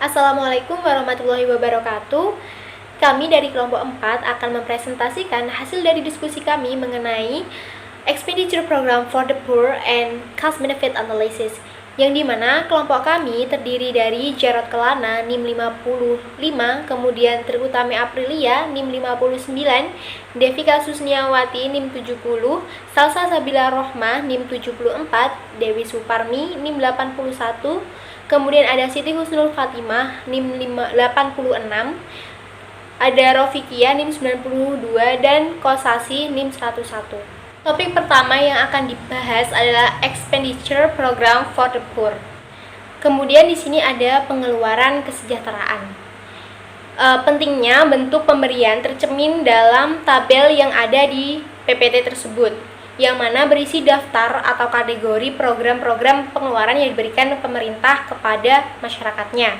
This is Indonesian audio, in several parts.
Assalamualaikum warahmatullahi wabarakatuh. Kami dari kelompok 4 akan mempresentasikan hasil dari diskusi kami mengenai Expenditure Program for the Poor and Cost Benefit Analysis, yang dimana kelompok kami terdiri dari Jarod Kelana NIM 55, kemudian Triutami Aprilia NIM 59, Devika Susniawati NIM 70, Salsa Sabila Rohmah NIM 74, Dewi Suparmi NIM 81, kemudian ada Siti Husnul Fatimah NIM 86, ada Rofikia NIM 92, dan Kosasi NIM 101. Topik pertama yang akan dibahas adalah Expenditure Program for the Poor. Kemudian di sini ada pengeluaran kesejahteraan. Pentingnya bentuk pemberian tercermin dalam tabel yang ada di PPT tersebut, yang mana berisi daftar atau kategori program-program pengeluaran yang diberikan pemerintah kepada masyarakatnya.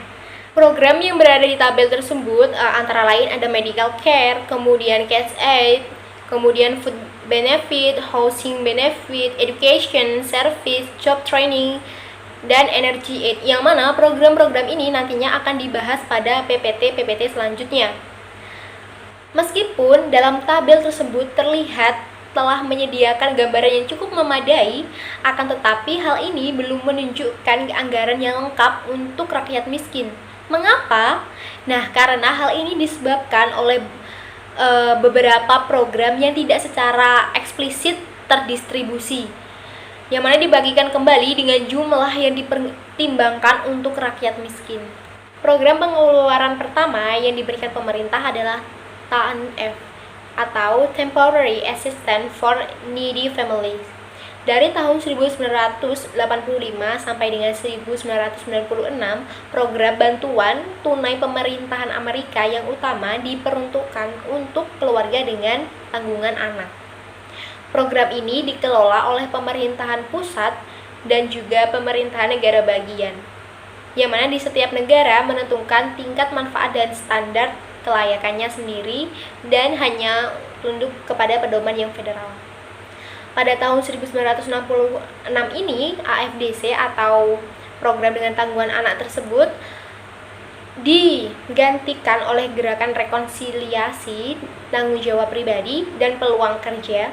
Program yang berada di tabel tersebut antara lain ada medical care, kemudian cash aid, kemudian food benefit, housing benefit, education, service, job training, dan energy aid, yang mana program-program ini nantinya akan dibahas pada PPT selanjutnya. Meskipun dalam tabel tersebut terlihat telah menyediakan gambaran yang cukup memadai, akan tetapi hal ini belum menunjukkan anggaran yang lengkap untuk rakyat miskin. Mengapa? Nah, karena hal ini disebabkan oleh beberapa program yang tidak secara eksplisit terdistribusi, yang mana dibagikan kembali dengan jumlah yang dipertimbangkan untuk rakyat miskin. Program pengeluaran pertama yang diberikan pemerintah adalah TANF atau Temporary Assistance for Needy Families. Dari tahun 1985 sampai dengan 1996, program bantuan tunai pemerintahan Amerika yang utama diperuntukkan untuk keluarga dengan tanggungan anak. Program ini dikelola oleh pemerintahan pusat dan juga pemerintahan negara bagian, yang mana di setiap negara menentukan tingkat manfaat dan standar kelayakannya sendiri dan hanya tunduk kepada pedoman yang federal. Pada tahun 1966 ini, AFDC atau program dengan tanggungan anak tersebut digantikan oleh gerakan rekonsiliasi, tanggung jawab pribadi, dan peluang kerja.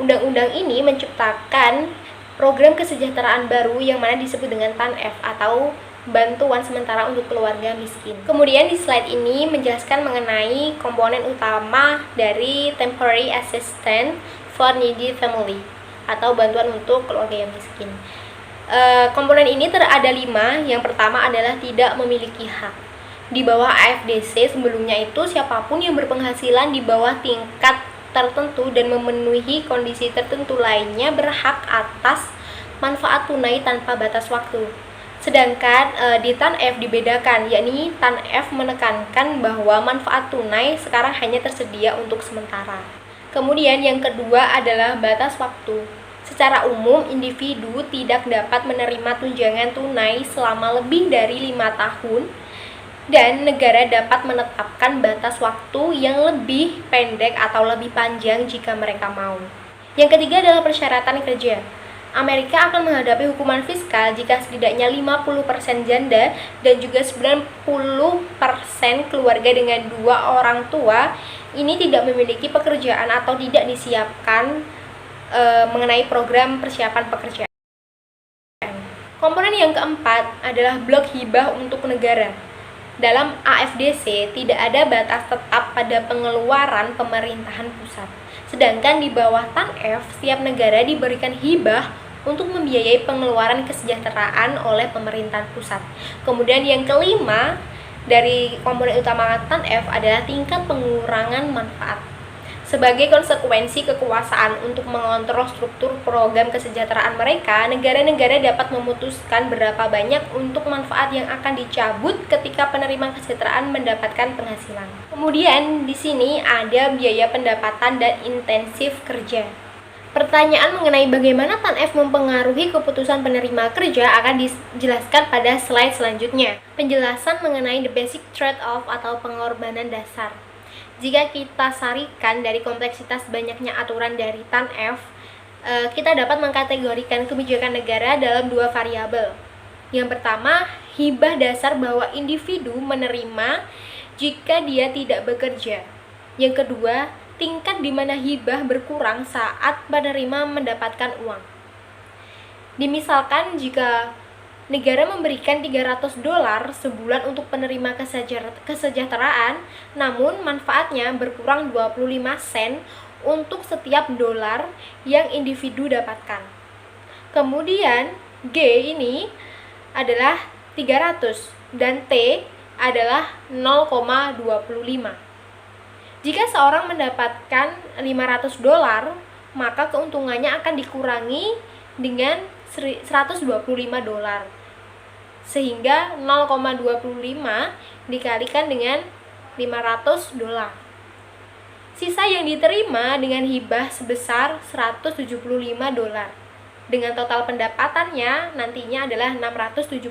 Undang-undang ini menciptakan program kesejahteraan baru yang mana disebut dengan TANF atau bantuan sementara untuk keluarga miskin. Kemudian di slide ini menjelaskan mengenai komponen utama dari Temporary Assistance for Needy Family atau bantuan untuk keluarga yang miskin. Komponen ini ada 5. Yang pertama adalah tidak memiliki hak. Di bawah AFDC sebelumnya itu siapapun yang berpenghasilan di bawah tingkat tertentu dan memenuhi kondisi tertentu lainnya berhak atas manfaat tunai tanpa batas waktu. Sedangkan di TANF dibedakan, yakni TANF menekankan bahwa manfaat tunai sekarang hanya tersedia untuk sementara. Kemudian yang kedua adalah batas waktu. Secara umum, individu tidak dapat menerima tunjangan tunai selama lebih dari 5 tahun, dan negara dapat menetapkan batas waktu yang lebih pendek atau lebih panjang jika mereka mau. Yang ketiga adalah persyaratan kerja. Amerika akan menghadapi hukuman fiskal jika setidaknya 50% janda dan juga 90% keluarga dengan 2 orang tua ini tidak memiliki pekerjaan atau tidak disiapkan mengenai program persiapan pekerjaan. Komponen yang keempat adalah blok hibah untuk negara. Dalam AFDC tidak ada batas tetap pada pengeluaran pemerintahan pusat. Sedangkan di bawah TANF, setiap negara diberikan hibah untuk membiayai pengeluaran kesejahteraan oleh pemerintahan pusat. Kemudian yang kelima dari komponen utama TANF adalah tingkat pengurangan manfaat. Sebagai konsekuensi kekuasaan untuk mengontrol struktur program kesejahteraan mereka, negara-negara dapat memutuskan berapa banyak untuk manfaat yang akan dicabut ketika penerima kesejahteraan mendapatkan penghasilan. Kemudian di sini ada biaya pendapatan dan intensif kerja. Pertanyaan mengenai bagaimana TANF mempengaruhi keputusan penerima kerja akan dijelaskan pada slide selanjutnya. Penjelasan mengenai the basic trade-off atau pengorbanan dasar. Jika kita sarikan dari kompleksitas banyaknya aturan dari TANF, kita dapat mengkategorikan kebijakan negara dalam 2 variabel. Yang pertama, hibah dasar bahwa individu menerima jika dia tidak bekerja. Yang kedua, tingkat di mana hibah berkurang saat penerima mendapatkan uang. Dimisalkan jika negara memberikan $300 sebulan untuk penerima kesejahteraan, namun manfaatnya berkurang 25 sen untuk setiap dolar yang individu dapatkan. Kemudian G ini adalah 300 dan T adalah 0,25. Jika seorang mendapatkan $500, maka keuntungannya akan dikurangi dengan $125. Sehingga 0,25 dikalikan dengan $500. Sisa yang diterima dengan hibah sebesar $175. Dengan total pendapatannya nantinya adalah $675.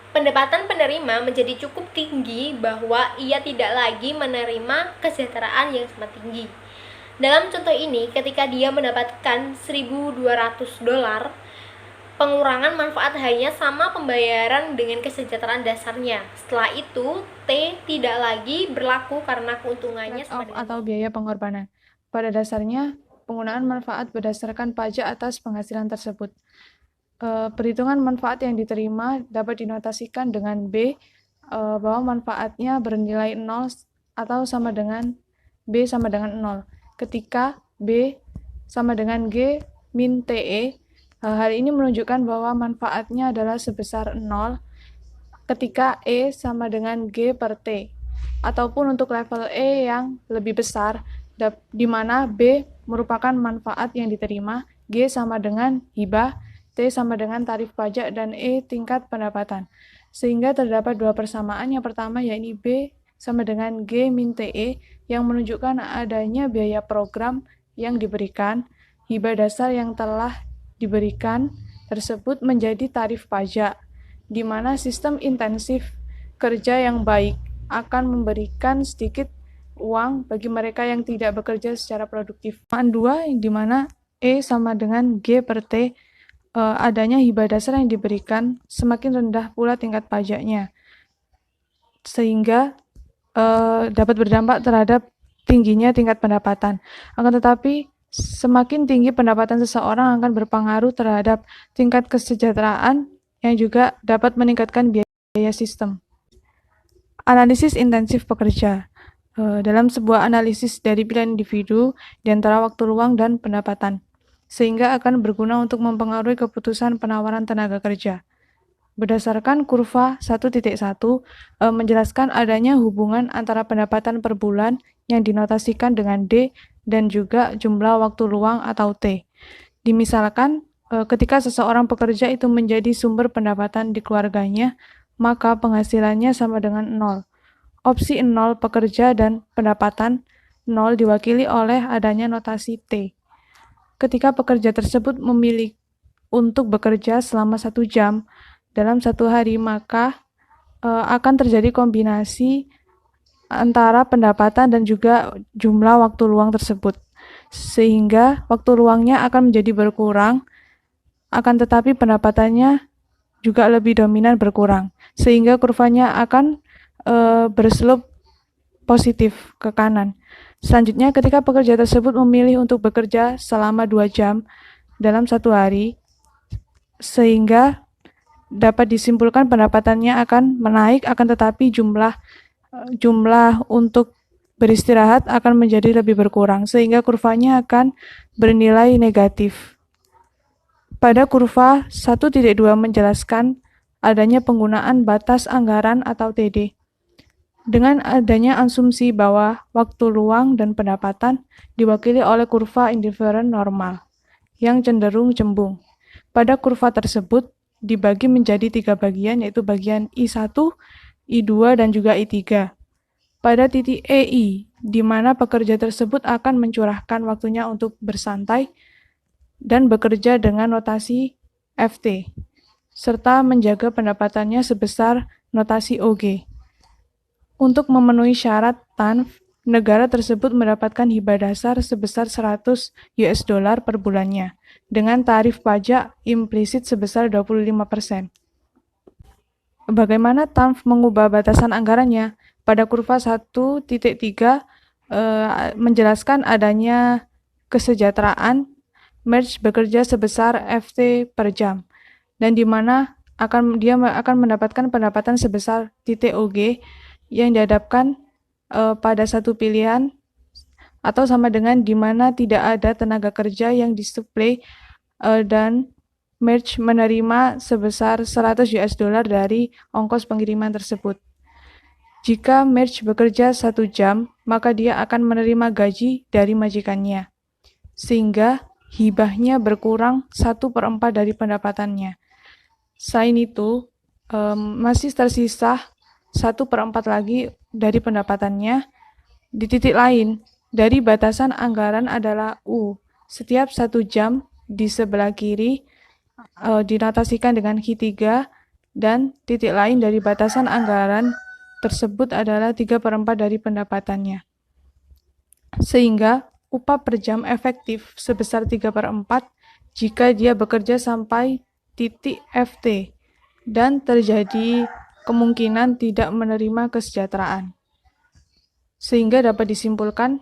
Pendapatan penerima menjadi cukup tinggi bahwa ia tidak lagi menerima kesejahteraan yang sangat tinggi. Dalam contoh ini, ketika dia mendapatkan $1.200, pengurangan manfaat hanya sama pembayaran dengan kesejahteraan dasarnya. Setelah itu, T tidak lagi berlaku karena keuntungannya atau biaya pengorbanan. Pada dasarnya, penggunaan manfaat berdasarkan pajak atas penghasilan tersebut. Perhitungan manfaat yang diterima dapat dinotasikan dengan B, bahwa manfaatnya bernilai 0 atau sama dengan B sama dengan 0. Ketika B sama dengan G min TE, hal ini menunjukkan bahwa manfaatnya adalah sebesar 0 ketika E sama dengan G per T. Ataupun untuk level E yang lebih besar, di mana B merupakan manfaat yang diterima, G sama dengan hibah, T sama dengan tarif pajak, dan E tingkat pendapatan. Sehingga terdapat dua persamaan. Yang pertama yakni B sama dengan G min TE yang menunjukkan adanya biaya program yang diberikan. Hibah dasar yang telah diberikan tersebut menjadi tarif pajak, di mana sistem intensif kerja yang baik akan memberikan sedikit uang bagi mereka yang tidak bekerja secara produktif. Persamaan 2, di mana E sama dengan G per T, adanya hibah dasar yang diberikan semakin rendah pula tingkat pajaknya, sehingga dapat berdampak terhadap tingginya tingkat pendapatan. Akan tetapi, semakin tinggi pendapatan seseorang akan berpengaruh terhadap tingkat kesejahteraan yang juga dapat meningkatkan biaya sistem. Analisis intensif pekerja. Dalam sebuah analisis dari pilihan individu di antara waktu luang dan pendapatan, sehingga akan berguna untuk mempengaruhi keputusan penawaran tenaga kerja. Berdasarkan kurva 1.1, menjelaskan adanya hubungan antara pendapatan per bulan yang dinotasikan dengan D dan juga jumlah waktu luang atau T. Dimisalkan, ketika seseorang pekerja itu menjadi sumber pendapatan di keluarganya, maka penghasilannya sama dengan 0. Opsi 0 pekerja dan pendapatan 0 diwakili oleh adanya notasi T. Ketika pekerja tersebut memilih untuk bekerja selama 1 jam dalam 1 hari, maka akan terjadi kombinasi antara pendapatan dan juga jumlah waktu luang tersebut, sehingga waktu luangnya akan menjadi berkurang, akan tetapi pendapatannya juga lebih dominan berkurang, sehingga kurvanya akan berslope positif ke kanan. Selanjutnya, ketika pekerja tersebut memilih untuk bekerja selama 2 jam dalam 1 hari, sehingga dapat disimpulkan pendapatannya akan menaik, akan tetapi jumlah untuk beristirahat akan menjadi lebih berkurang, sehingga kurvanya akan bernilai negatif. Pada kurva 1.2 menjelaskan adanya penggunaan batas anggaran atau TD. Dengan adanya asumsi bahwa waktu luang dan pendapatan diwakili oleh kurva indifferent normal yang cenderung cembung. Pada kurva tersebut dibagi menjadi 3 bagian, yaitu bagian I1, I2, dan juga I3. Pada titik EI, di mana pekerja tersebut akan mencurahkan waktunya untuk bersantai dan bekerja dengan notasi FT, serta menjaga pendapatannya sebesar notasi OG. Untuk memenuhi syarat TANF, negara tersebut mendapatkan hibah dasar sebesar $100 per bulannya, dengan tarif pajak implisit sebesar 25%. Bagaimana TANF mengubah batasan anggarannya? Pada kurva 1.3 menjelaskan adanya kesejahteraan merge bekerja sebesar FT per jam, dan di mana dia akan mendapatkan pendapatan sebesar .OG yang dihadapkan pada satu pilihan atau sama dengan di mana tidak ada tenaga kerja yang disuplai dan merge menerima sebesar 100 US dollar dari ongkos pengiriman tersebut. Jika merge bekerja 1 jam, maka dia akan menerima gaji dari majikannya, sehingga hibahnya berkurang 1/4 dari pendapatannya. Selain itu, masih tersisa 1/4 lagi dari pendapatannya. Di titik lain, dari batasan anggaran adalah U. Setiap 1 jam di sebelah kiri dinotasikan dengan Q3, dan titik lain dari batasan anggaran tersebut adalah 3/4 dari pendapatannya. Sehingga upah per jam efektif sebesar 3/4 jika dia bekerja sampai titik FT dan terjadi kemungkinan tidak menerima kesejahteraan. Sehingga dapat disimpulkan,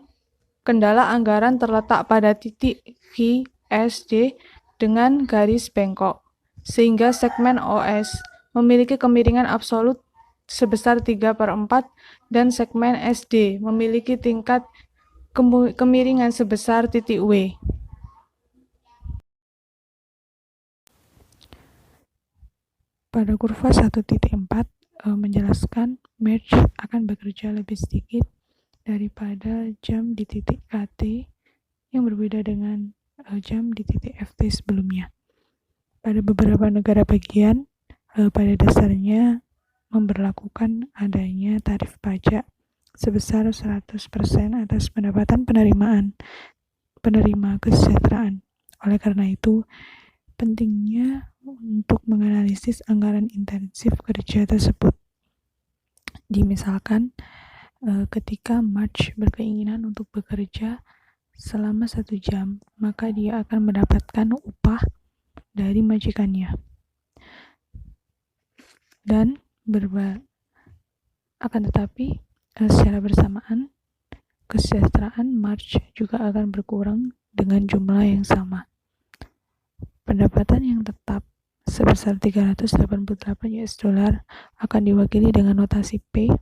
kendala anggaran terletak pada titik VSD dengan garis bengkok, sehingga segmen OS memiliki kemiringan absolut sebesar 3/4 dan segmen SD memiliki tingkat kemiringan sebesar titik W. Pada kurva 1.4 menjelaskan merge akan bekerja lebih sedikit daripada jam di titik KT yang berbeda dengan jam di titik FT sebelumnya. Pada beberapa negara bagian, pada dasarnya memberlakukan adanya tarif pajak sebesar 100% atas pendapatan penerima kesejahteraan. Oleh karena itu, pentingnya untuk menganalisis anggaran intensif kerja tersebut. Misalkan, ketika March berkeinginan untuk bekerja selama 1 jam, maka dia akan mendapatkan upah dari majikannya. Dan akan tetapi secara bersamaan kesejahteraan March juga akan berkurang dengan jumlah yang sama. Pendapatan yang tetap sebesar 388 US dollar akan diwakili dengan notasi P,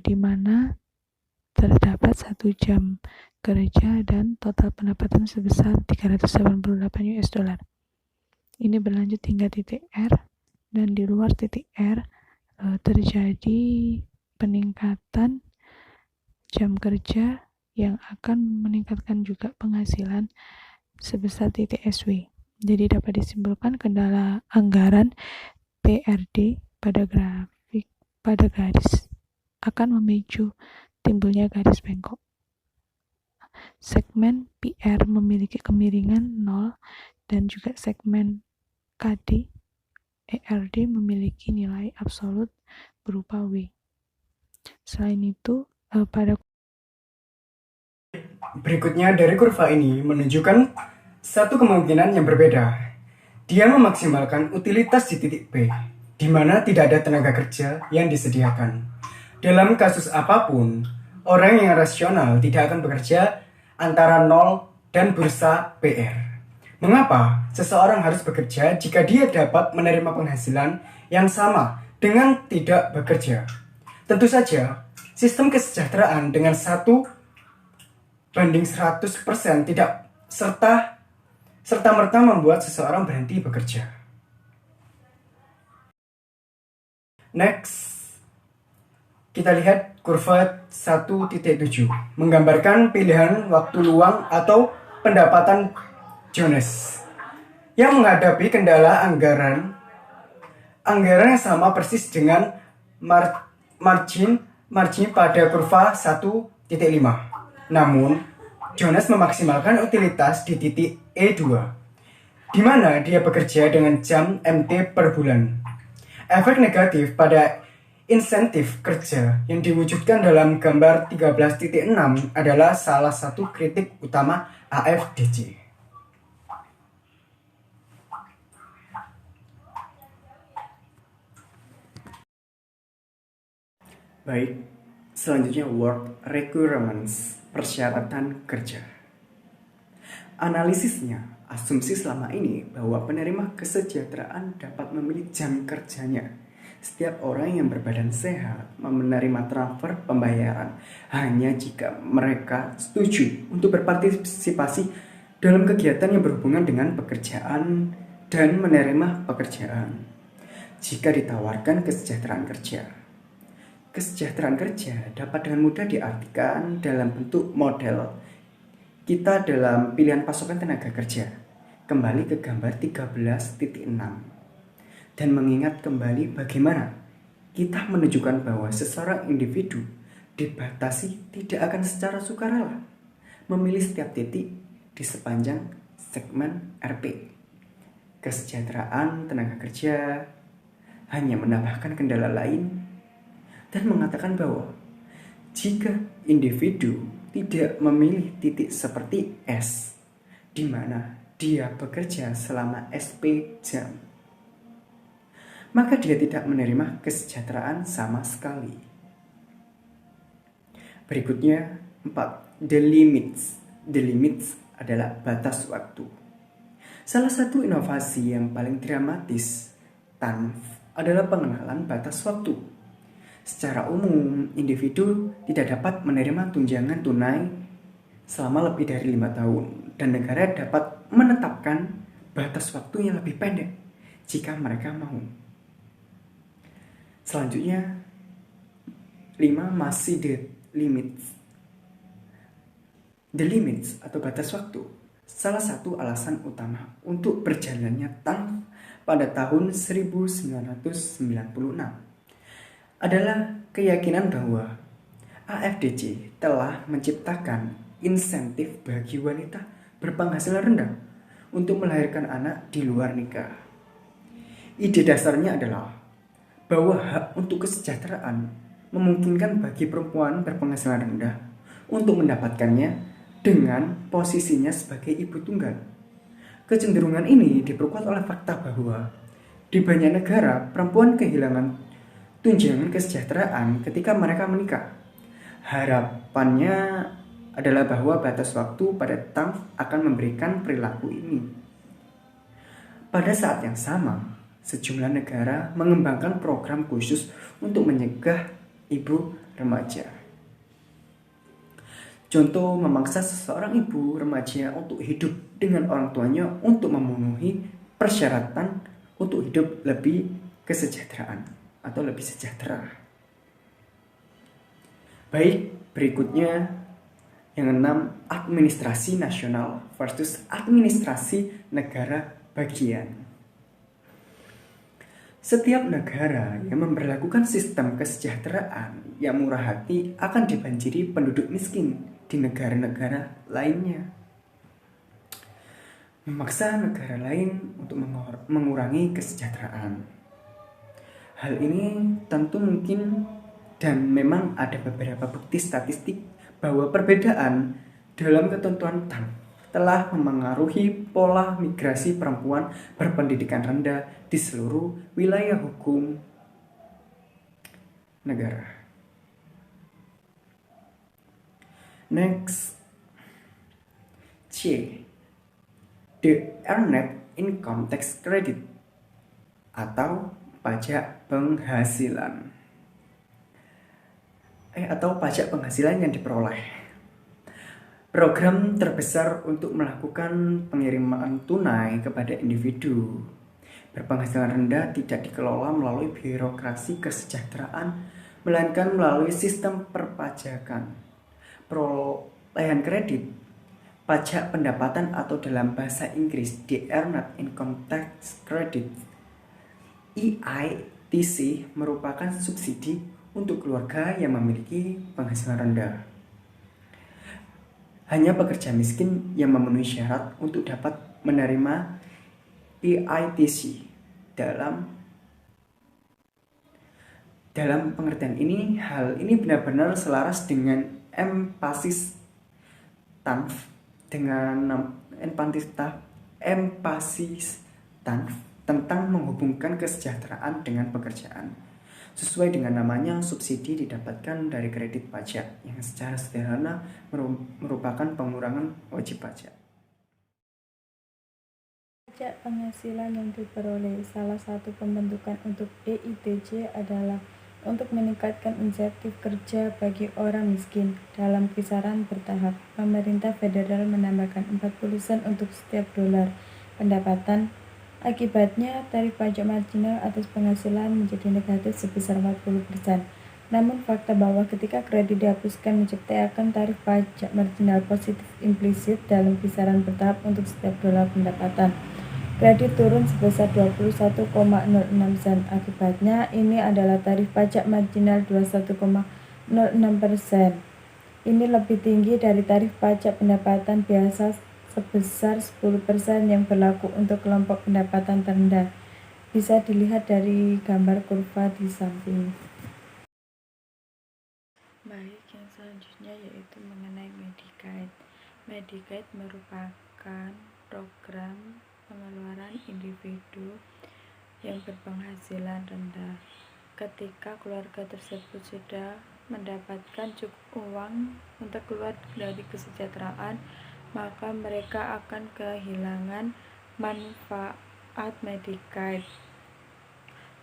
di mana terdapat 1 jam kerja dan total pendapatan sebesar 388 US dollar. Ini berlanjut hingga titik R, dan di luar titik R terjadi peningkatan jam kerja yang akan meningkatkan juga penghasilan sebesar titik SW. Jadi dapat disimpulkan kendala anggaran PRD pada garis akan memicu timbulnya garis bengkok. Segmen PR memiliki kemiringan 0 dan juga segmen KD ERD memiliki nilai absolut berupa W. Selain itu, pada berikutnya dari kurva ini menunjukkan satu kemungkinan yang berbeda. Dia memaksimalkan utilitas di titik P, di mana tidak ada tenaga kerja yang disediakan. Dalam kasus apapun, orang yang rasional tidak akan bekerja antara 0 dan bursa PR. Mengapa seseorang harus bekerja jika dia dapat menerima penghasilan yang sama dengan tidak bekerja? Tentu saja, sistem kesejahteraan dengan 1:100% tidak serta-merta membuat seseorang berhenti bekerja. Next, kita lihat kurva 1.7 menggambarkan pilihan waktu luang atau pendapatan Jones yang menghadapi kendala anggaran yang sama persis dengan margin pada kurva 1.5. Namun, Jones memaksimalkan utilitas di titik E2, di mana dia bekerja dengan jam MT per bulan. Efek negatif pada insentif kerja yang diwujudkan dalam gambar 13.6 adalah salah satu kritik utama AFDC. Baik, selanjutnya work requirements, persyaratan kerja. Analisisnya, asumsi selama ini bahwa penerima kesejahteraan dapat memilih jam kerjanya. Setiap orang yang berbadan sehat menerima transfer pembayaran hanya jika mereka setuju untuk berpartisipasi dalam kegiatan yang berhubungan dengan pekerjaan dan menerima pekerjaan. Jika ditawarkan kesejahteraan kerja. Kesejahteraan kerja dapat dengan mudah diartikan dalam bentuk model kita dalam pilihan pasokan tenaga kerja. Kembali ke gambar 13.6 dan mengingat kembali bagaimana kita menunjukkan bahwa seseorang individu dibatasi tidak akan secara sukarela memilih setiap titik di sepanjang segmen RP. Kesejahteraan tenaga kerja hanya menambahkan kendala lain dan mengatakan bahwa jika individu tidak memilih titik seperti S, di mana dia bekerja selama SP jam, maka dia tidak menerima kesejahteraan sama sekali. Berikutnya, 4. The limits. The limits adalah batas waktu. Salah satu inovasi yang paling dramatis TANF adalah pengenalan batas waktu. Secara umum, individu tidak dapat menerima tunjangan tunai selama lebih dari 5 tahun dan negara dapat menetapkan batas waktu yang lebih pendek jika mereka mau. Selanjutnya, 5. Masih the limits. The limits atau batas waktu salah satu alasan utama untuk berjalannya TANF pada tahun 1996 adalah keyakinan bahwa AFDC telah menciptakan insentif bagi wanita berpenghasilan rendah untuk melahirkan anak di luar nikah. Ide dasarnya adalah bahwa hak untuk kesejahteraan memungkinkan bagi perempuan berpenghasilan rendah untuk mendapatkannya dengan posisinya sebagai ibu tunggal. Kecenderungan ini diperkuat oleh fakta bahwa di banyak negara perempuan kehilangan tunjangan kesejahteraan ketika mereka menikah. Harapannya adalah bahwa batas waktu pada TANF akan memberikan perilaku ini. Pada saat yang sama, sejumlah negara mengembangkan program khusus untuk mencegah ibu remaja. Contoh, memaksa seseorang ibu remaja untuk hidup dengan orang tuanya untuk memenuhi persyaratan untuk hidup lebih kesejahteraan atau lebih sejahtera. Baik, berikutnya yang 6, administrasi nasional versus administrasi negara bagian. Setiap negara yang memberlakukan sistem kesejahteraan yang murah hati akan dibanjiri penduduk miskin di negara-negara lainnya. Memaksa negara lain untuk mengurangi kesejahteraan. Hal ini tentu mungkin dan memang ada beberapa bukti statistik bahwa perbedaan dalam ketentuan TANF telah memengaruhi pola migrasi perempuan berpendidikan rendah di seluruh wilayah hukum negara. Next, C. The Earned Income Tax Credit atau pajak penghasilan atau pajak penghasilan yang diperoleh. Program terbesar untuk melakukan pengiriman tunai kepada individu berpenghasilan rendah tidak dikelola melalui birokrasi kesejahteraan, melainkan melalui sistem perpajakan. Perolehan kredit, pajak pendapatan atau dalam bahasa Inggris The Earned Income Tax Credit EITC merupakan subsidi untuk keluarga yang memiliki penghasilan rendah. Hanya pekerja miskin yang memenuhi syarat untuk dapat menerima EITC. Dalam pengertian ini, hal ini benar-benar selaras dengan empasis TANF tentang menghubungkan kesejahteraan dengan pekerjaan. Sesuai dengan namanya, subsidi didapatkan dari kredit pajak yang secara sederhana merupakan pengurangan wajib pajak. Pajak penghasilan yang diperoleh, salah satu pembentukan untuk EITC adalah untuk meningkatkan insentif kerja bagi orang miskin dalam kisaran bertahap. Pemerintah federal menambahkan 40 sen untuk setiap dolar pendapatan. Akibatnya, tarif pajak marginal atas penghasilan menjadi negatif sebesar 40%. Namun fakta bahwa ketika kredit dihapuskan menciptakan tarif pajak marginal positif implisit dalam kisaran bertahap untuk setiap dolar pendapatan. Kredit turun sebesar 21,06 sen. Akibatnya, ini adalah tarif pajak marginal 21,06%. Ini lebih tinggi dari tarif pajak pendapatan biasa sebesar 10% yang berlaku untuk kelompok pendapatan terendah. Bisa dilihat dari gambar kurva di samping. Baik, yang selanjutnya yaitu mengenai Medicaid. Medicaid merupakan program pengeluaran individu yang berpenghasilan rendah. Ketika keluarga tersebut sudah mendapatkan cukup uang untuk keluar dari kesejahteraan, maka mereka akan kehilangan manfaat Medicaid.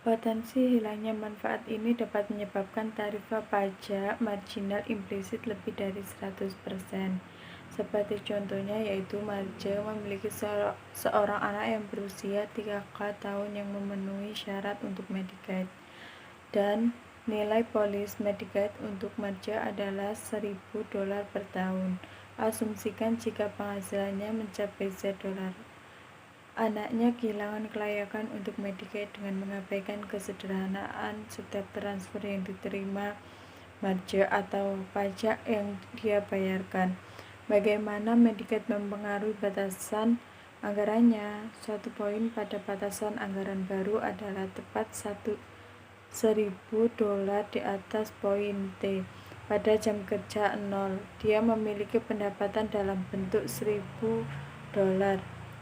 Potensi hilangnya manfaat ini dapat menyebabkan tarif pajak marginal implisit lebih dari 100%. Seperti contohnya yaitu Marge memiliki seorang anak yang berusia 3 tahun yang memenuhi syarat untuk Medicaid. Dan nilai polis Medicaid untuk Marge adalah $1.000 per tahun. Asumsikan jika penghasilannya mencapai $Z. Anaknya kehilangan kelayakan untuk Medicaid dengan mengabaikan kesederhanaan setiap transfer yang diterima Marge atau pajak yang dia bayarkan. Bagaimana Medicaid mempengaruhi batasan anggarannya? Suatu poin pada batasan anggaran baru adalah tepat $1.000 di atas poin T. Pada jam kerja 0, dia memiliki pendapatan dalam bentuk $1.000.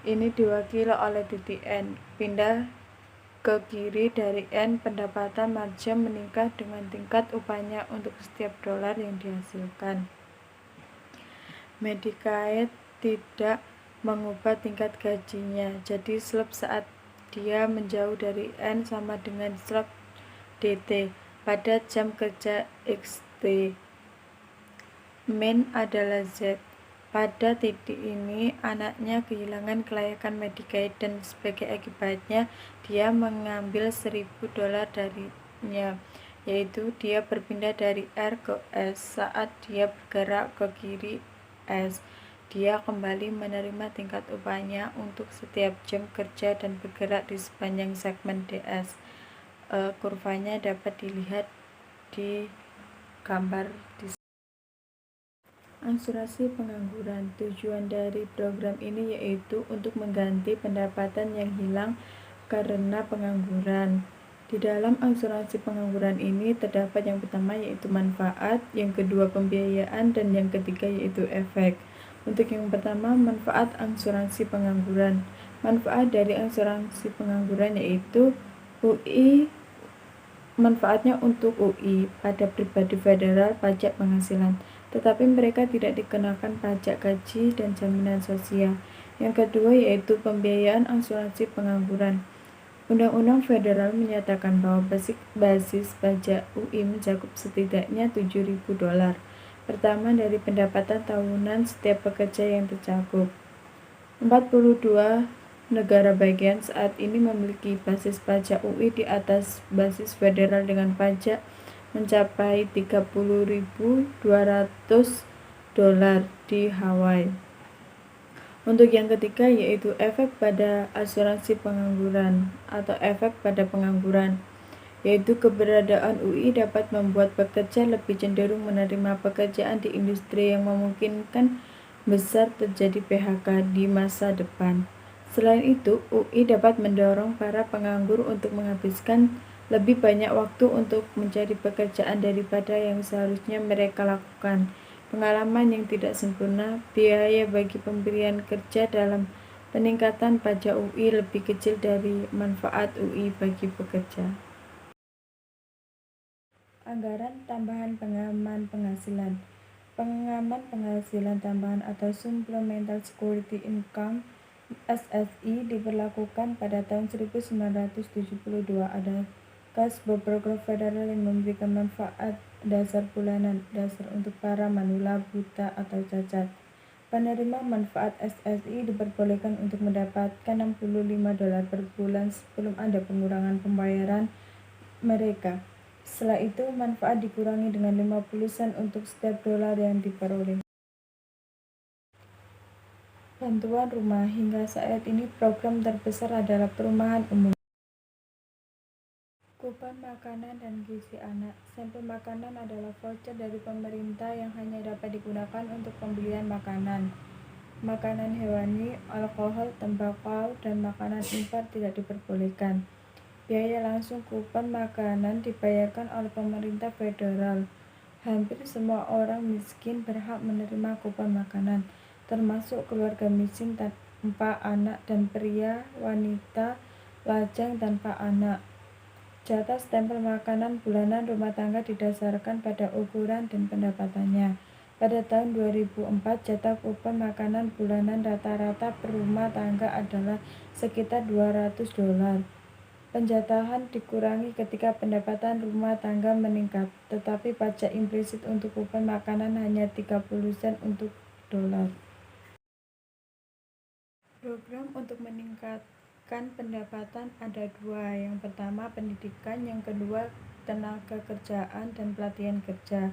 Ini diwakili oleh titik N. Pindah ke kiri dari N, pendapatan Marge meningkat dengan tingkat upahnya untuk setiap dolar yang dihasilkan. Medicaid tidak mengubah tingkat gajinya, jadi slope saat dia menjauh dari N sama dengan slope DT pada jam kerja XT. Min adalah Z. Pada titik ini, anaknya kehilangan kelayakan Medicaid dan sebagai akibatnya dia mengambil $1.000 darinya, yaitu dia berpindah dari R ke S. Saat dia bergerak ke kiri S, dia kembali menerima tingkat upahnya untuk setiap jam kerja dan bergerak di sepanjang segmen DS. Kurvanya dapat dilihat di gambar di Asuransi pengangguran. Tujuan dari program ini yaitu untuk mengganti pendapatan yang hilang karena pengangguran. Di dalam asuransi pengangguran ini terdapat yang pertama yaitu manfaat, yang kedua pembiayaan, dan yang ketiga yaitu efek. Untuk yang pertama, manfaat asuransi pengangguran. Manfaat dari asuransi pengangguran yaitu UI. Manfaatnya untuk UI pada pribadi federal pajak penghasilan, tetapi mereka tidak dikenakan pajak gaji dan jaminan sosial. Yang kedua yaitu pembiayaan asuransi pengangguran. Undang-Undang Federal menyatakan bahwa basis pajak UI mencakup setidaknya $7.000 pertama dari pendapatan tahunan setiap pekerja yang tercakup. 42 negara bagian saat ini memiliki basis pajak UI di atas basis federal dengan pajak mencapai $30.200 di Hawaii. Untuk yang ketiga yaitu efek pada asuransi pengangguran atau efek pada pengangguran, yaitu keberadaan UI dapat membuat pekerja lebih cenderung menerima pekerjaan di industri yang memungkinkan besar terjadi PHK di masa depan. Selain itu, UI dapat mendorong para penganggur untuk menghabiskan lebih banyak waktu untuk mencari pekerjaan daripada yang seharusnya mereka lakukan. Pengalaman yang tidak sempurna, biaya bagi pemberian kerja dalam peningkatan pajak UI lebih kecil dari manfaat UI bagi pekerja. Anggaran tambahan pengaman penghasilan. Pengaman penghasilan tambahan atau Supplemental Security Income SSI diberlakukan pada tahun 1972. Adakah sebuah program federal yang memberikan manfaat dasar bulanan dasar untuk para manula, buta, atau cacat. Penerima manfaat SSI diperbolehkan untuk mendapatkan $65 per bulan sebelum ada pengurangan pembayaran mereka. Setelah itu, manfaat dikurangi dengan 50 sen untuk setiap dolar yang diperoleh. Bantuan rumah. Hingga saat ini program terbesar adalah perumahan umum. Kupon makanan dan gizi anak. Sampel makanan adalah voucher dari pemerintah yang hanya dapat digunakan untuk pembelian makanan. Makanan hewani, alkohol, tembakau, dan makanan impor tidak diperbolehkan. Biaya langsung kupon makanan dibayarkan oleh pemerintah federal. Hampir semua orang miskin berhak menerima kupon makanan, termasuk keluarga miskin tanpa anak dan pria, wanita, lajang tanpa anak. Jatah stempel makanan bulanan rumah tangga didasarkan pada ukuran dan pendapatannya. Pada tahun 2004, jatah kupon makanan bulanan rata-rata per rumah tangga adalah sekitar $200. Penjatahan dikurangi ketika pendapatan rumah tangga meningkat, tetapi pajak implisit untuk kupon makanan hanya 30 sen untuk dolar. Program untuk meningkatkan pendapatan ada dua. Yang pertama pendidikan, yang kedua tenaga kerjaan dan pelatihan kerja.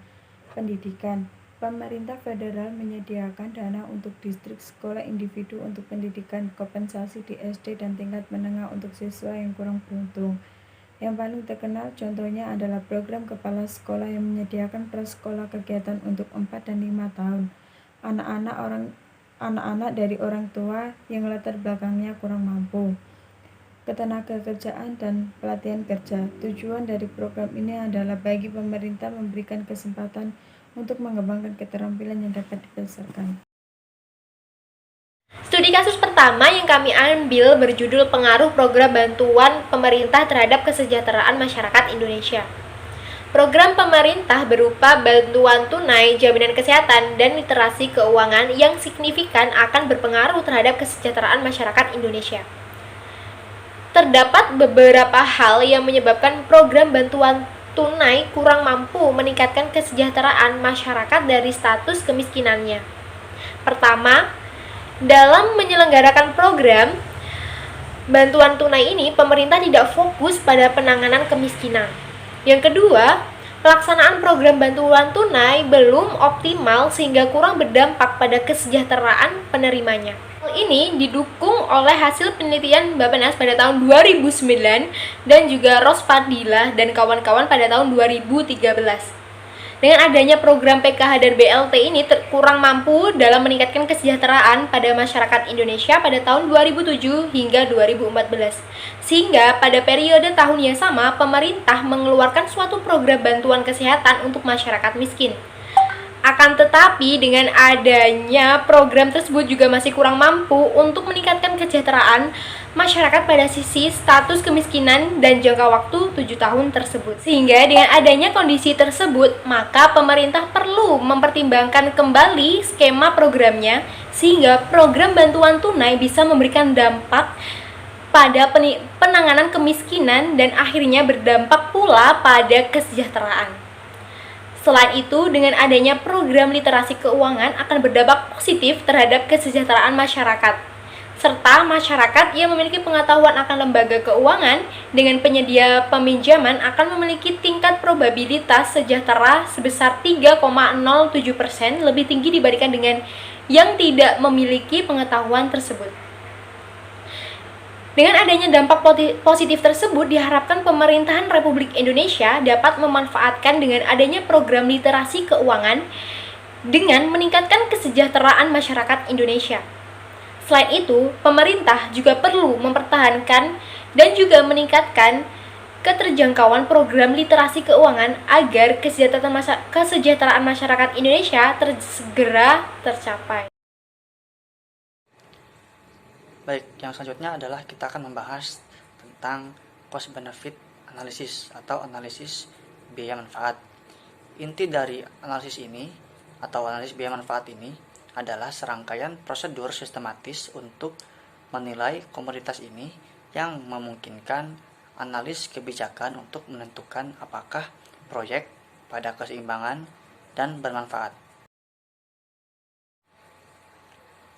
Pendidikan. Pemerintah federal menyediakan dana untuk distrik sekolah individu untuk pendidikan kompensasi di SD dan tingkat menengah untuk siswa yang kurang beruntung. Yang paling terkenal contohnya adalah program kepala sekolah yang menyediakan prasekolah kegiatan untuk 4 dan 5 tahun. Anak-anak dari orang tua yang latar belakangnya kurang mampu. Ketenaga kerjaan dan pelatihan kerja. Tujuan dari program ini adalah bagi pemerintah memberikan kesempatan untuk mengembangkan keterampilan yang dapat didasarkan. Studi kasus pertama yang kami ambil berjudul Pengaruh Program Bantuan Pemerintah Terhadap Kesejahteraan Masyarakat Indonesia. Program pemerintah berupa bantuan tunai, jaminan kesehatan, dan literasi keuangan yang signifikan akan berpengaruh terhadap kesejahteraan masyarakat Indonesia. Terdapat beberapa hal yang menyebabkan program bantuan tunai kurang mampu meningkatkan kesejahteraan masyarakat dari status kemiskinannya. Pertama, dalam menyelenggarakan program bantuan tunai ini, pemerintah tidak fokus pada penanganan kemiskinan. Yang kedua, pelaksanaan program bantuan tunai belum optimal sehingga kurang berdampak pada kesejahteraan penerimanya. Hal ini didukung oleh hasil penelitian Bappenas pada tahun 2009 dan juga Rospadilla dan kawan-kawan pada tahun 2013. Dengan adanya program PKH dan BLT ini kurang mampu dalam meningkatkan kesejahteraan pada masyarakat Indonesia pada tahun 2007 hingga 2014. Sehingga pada periode tahun yang sama, pemerintah mengeluarkan suatu program bantuan kesehatan untuk masyarakat miskin. Akan tetapi dengan adanya program tersebut juga masih kurang mampu untuk meningkatkan kesejahteraan masyarakat pada sisi status kemiskinan dan jangka waktu 7 tahun tersebut. Sehingga dengan adanya kondisi tersebut, maka pemerintah perlu mempertimbangkan kembali skema programnya sehingga program bantuan tunai bisa memberikan dampak pada penanganan kemiskinan dan akhirnya berdampak pula pada kesejahteraan. Selain itu, dengan adanya program literasi keuangan akan berdampak positif terhadap kesejahteraan masyarakat, serta masyarakat yang memiliki pengetahuan akan lembaga keuangan dengan penyedia peminjaman akan memiliki tingkat probabilitas sejahtera sebesar 3,07% lebih tinggi dibandingkan dengan yang tidak memiliki pengetahuan tersebut. Dengan adanya dampak positif tersebut, diharapkan pemerintahan Republik Indonesia dapat memanfaatkan dengan adanya program literasi keuangan dengan meningkatkan kesejahteraan masyarakat Indonesia. Selain itu, pemerintah juga perlu mempertahankan dan juga meningkatkan keterjangkauan program literasi keuangan agar kesejahteraan masyarakat Indonesia segera tercapai. Baik, yang selanjutnya adalah kita akan membahas tentang cost benefit analysis atau analisis biaya manfaat. Inti dari analisis ini atau analisis biaya manfaat ini adalah serangkaian prosedur sistematis untuk menilai komoditas ini yang memungkinkan analis kebijakan untuk menentukan apakah proyek pada keseimbangan dan bermanfaat.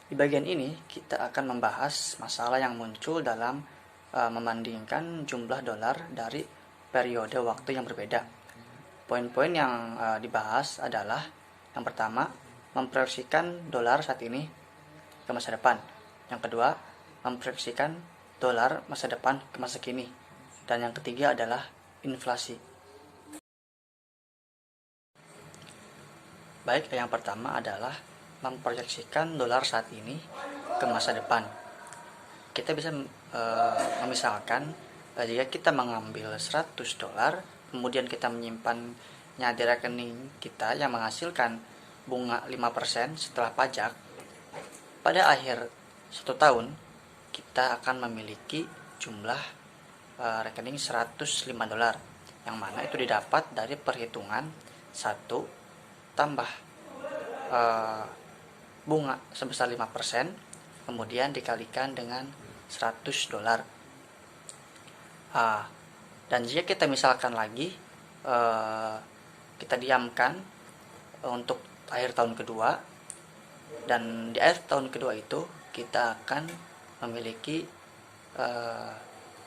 Di bagian ini kita akan membahas masalah yang muncul dalam membandingkan jumlah dolar dari periode waktu yang berbeda. Poin-poin yang dibahas adalah yang pertama, memproyeksikan dolar saat ini ke masa depan. Yang kedua, memproyeksikan dolar masa depan ke masa kini. Dan yang ketiga adalah inflasi. Baik, yang pertama adalah memproyeksikan dolar saat ini ke masa depan. Kita bisa memisalkan jika kita mengambil 100 dolar, kemudian kita menyimpannya di rekening kita yang menghasilkan bunga 5% setelah pajak, pada akhir 1 tahun kita akan memiliki jumlah rekening 105 dolar, yang mana itu didapat dari perhitungan 1 tambah bunga sebesar 5%, kemudian dikalikan dengan 100 dolar. Dan jika kita misalkan lagi kita diamkan untuk akhir tahun kedua, dan di akhir tahun kedua itu kita akan memiliki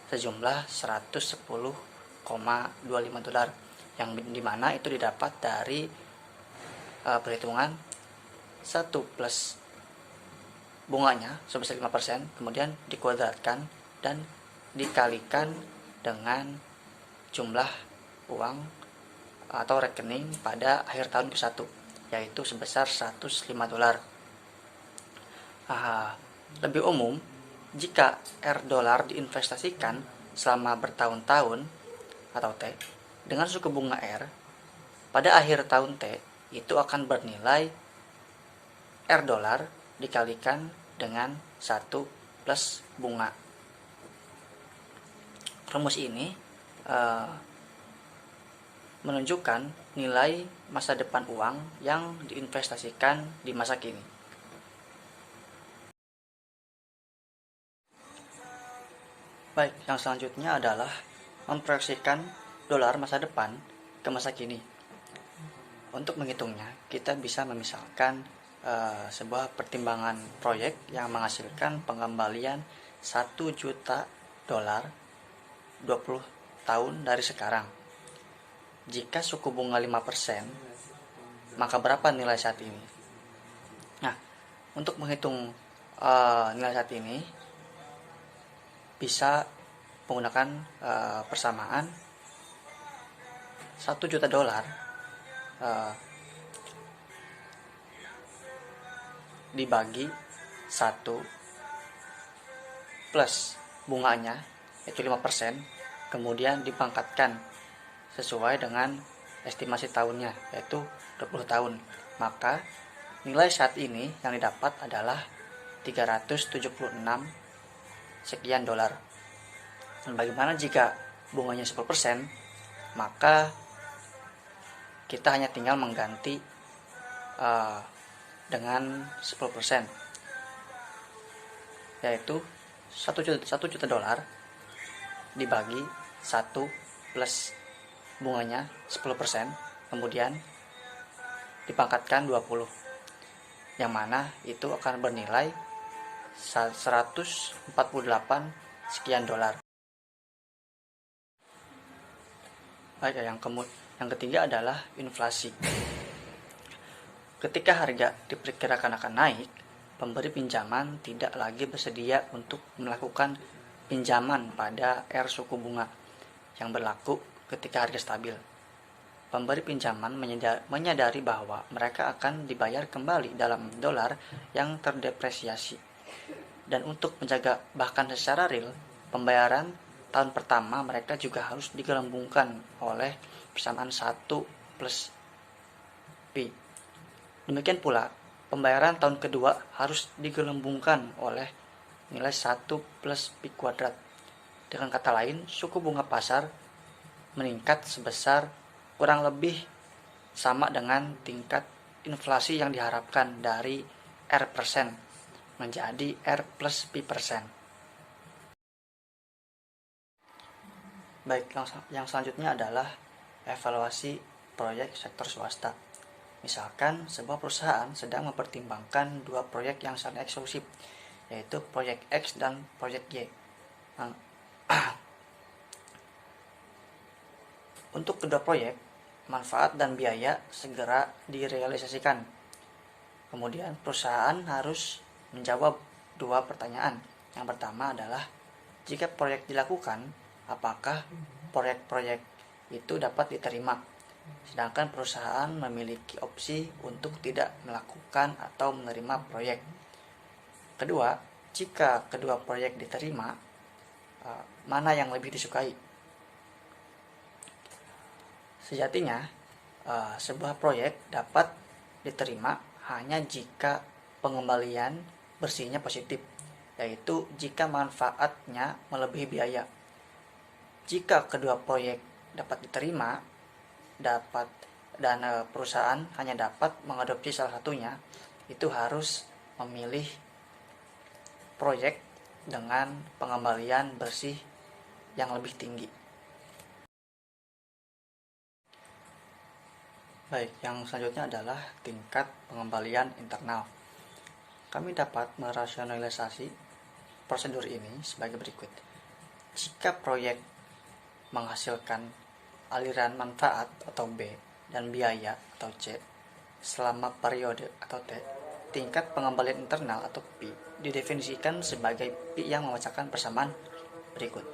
sejumlah 110,25 dolar, yang dimana itu didapat dari perhitungan 1 plus bunganya sebesar 5%, kemudian dikuadratkan dan dikalikan dengan jumlah uang atau rekening pada akhir tahun ke-1, yaitu sebesar 105 dolar. Lebih umum, jika R dolar diinvestasikan selama bertahun-tahun atau T dengan suku bunga R, pada akhir tahun T itu akan bernilai R dolar dikalikan dengan 1 plus bunga. Rumus ini menunjukkan nilai masa depan uang yang diinvestasikan di masa kini. Baik, yang selanjutnya adalah memproyeksikan dolar masa depan ke masa kini. Untuk menghitungnya, kita bisa memisalkan sebuah pertimbangan proyek yang menghasilkan pengembalian 1 juta dolar 20 tahun dari sekarang. Jika suku bunga 5%, maka berapa nilai saat ini? Nah, untuk menghitung nilai saat ini bisa menggunakan persamaan 1 juta dolar dibagi 1 plus bunganya, yaitu 5%, kemudian dipangkatkan sesuai dengan estimasi tahunnya, yaitu 20 tahun. Maka nilai saat ini yang didapat adalah 376 sekian dolar. Dan bagaimana jika bunganya 10%? Maka kita hanya tinggal mengganti dengan 10%, yaitu 1 juta dolar dibagi 1 plus bunganya 10%, kemudian dipangkatkan 20, yang mana itu akan bernilai 148 sekian dolar. Baik, yang ketiga adalah inflasi. Ketika harga diperkirakan akan naik, pemberi pinjaman tidak lagi bersedia untuk melakukan pinjaman pada R suku bunga yang berlaku ketika harga stabil. Pemberi pinjaman menyadari bahwa mereka akan dibayar kembali dalam dolar yang terdepresiasi. Dan untuk menjaga bahkan secara real, pembayaran tahun pertama mereka juga harus digelembungkan oleh persamaan 1 plus P. Demikian pula, pembayaran tahun kedua harus digelembungkan oleh nilai 1 plus P kuadrat. Dengan kata lain, suku bunga pasar meningkat sebesar kurang lebih sama dengan tingkat inflasi yang diharapkan dari R persen menjadi R plus P persen. Baik, yang selanjutnya adalah evaluasi proyek sektor swasta. Misalkan sebuah perusahaan sedang mempertimbangkan dua proyek yang saling eksklusif, yaitu proyek X dan proyek Y. Untuk kedua proyek, manfaat dan biaya segera direalisasikan. Kemudian perusahaan harus menjawab dua pertanyaan. Yang pertama adalah, jika proyek dilakukan, apakah proyek-proyek itu dapat diterima? Sedangkan perusahaan memiliki opsi untuk tidak melakukan atau menerima proyek. Kedua, jika kedua proyek diterima, mana yang lebih disukai? Sejatinya, sebuah proyek dapat diterima hanya jika pengembalian bersihnya positif, yaitu jika manfaatnya melebihi biaya. Jika kedua proyek dapat diterima, perusahaan hanya dapat mengadopsi salah satunya, itu harus memilih proyek dengan pengembalian bersih yang lebih tinggi. Baik, yang selanjutnya adalah tingkat pengembalian internal. Kami dapat merasionalisasi prosedur ini sebagai berikut. Jika proyek menghasilkan aliran manfaat atau B dan biaya atau C selama periode atau T, tingkat pengembalian internal atau P didefinisikan sebagai P yang membacakan persamaan berikut.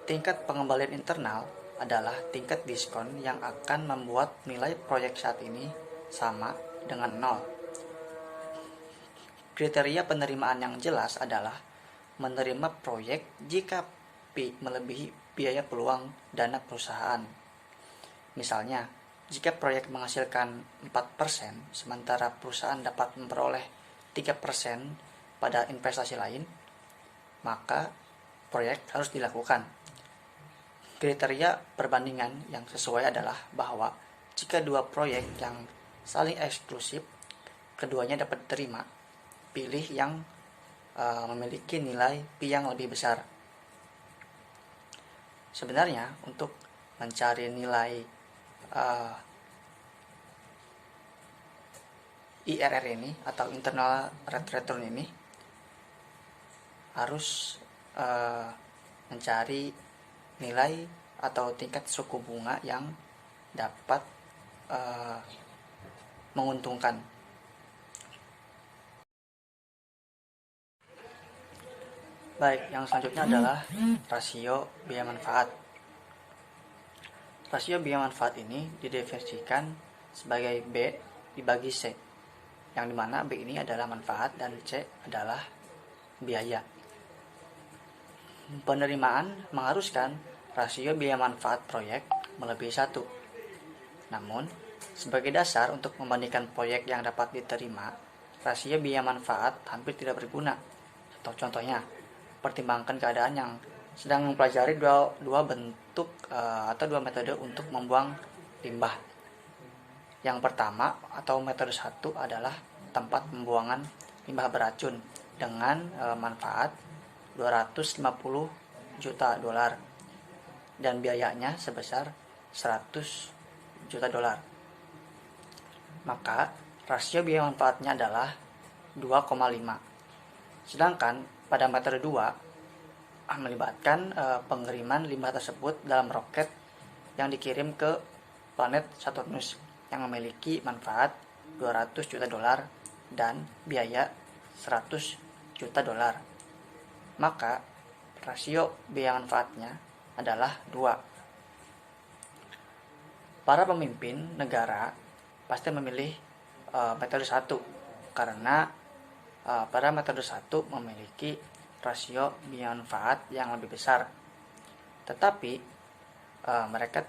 Tingkat pengembalian internal adalah tingkat diskon yang akan membuat nilai proyek saat ini sama dengan 0. Kriteria penerimaan yang jelas adalah menerima proyek jika P melebihi biaya peluang dana perusahaan. Misalnya, jika proyek menghasilkan 4%, sementara perusahaan dapat memperoleh 3% pada investasi lain, maka proyek harus dilakukan. Kriteria perbandingan yang sesuai adalah bahwa jika dua proyek yang saling eksklusif, keduanya dapat diterima, pilih yang memiliki nilai P yang lebih besar. Sebenarnya untuk mencari nilai IRR ini atau internal rate return ini harus mencari nilai atau tingkat suku bunga yang dapat menguntungkan. Baik, yang selanjutnya adalah rasio biaya manfaat. Rasio biaya manfaat ini didefinisikan sebagai B dibagi C, yang dimana B ini adalah manfaat dan C adalah biaya. Penerimaan mengharuskan rasio biaya manfaat proyek melebihi 1. Namun, sebagai dasar untuk membandingkan proyek yang dapat diterima, rasio biaya manfaat hampir tidak berguna. Contohnya, pertimbangkan keadaan yang sedang mempelajari dua bentuk atau dua metode untuk membuang limbah. Yang pertama atau metode 1 adalah tempat pembuangan limbah beracun dengan manfaat $250 juta dan biayanya sebesar $100 juta. Maka rasio biaya manfaatnya adalah 2,5. Sedangkan pada metode 2 melibatkan pengiriman limbah tersebut dalam roket yang dikirim ke planet Saturnus yang memiliki manfaat $200 juta dan biaya $100 juta. Maka rasio biaya manfaatnya adalah 2. Para pemimpin negara pasti memilih metode 1 karena pada metode 1 memiliki rasio biaya manfaat yang lebih besar. Tetapi mereka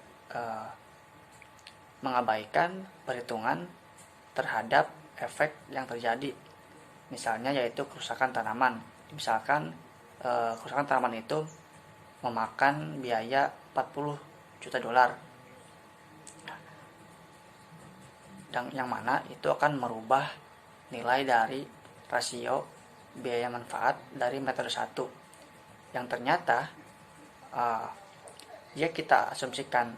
mengabaikan perhitungan terhadap efek yang terjadi. Misalnya yaitu kerusakan tanaman. Misalkan kerusakan tanaman itu memakan biaya $40 juta dolar. Dan yang mana itu akan merubah nilai dari rasio biaya manfaat dari metode 1 yang ternyata jika kita asumsikan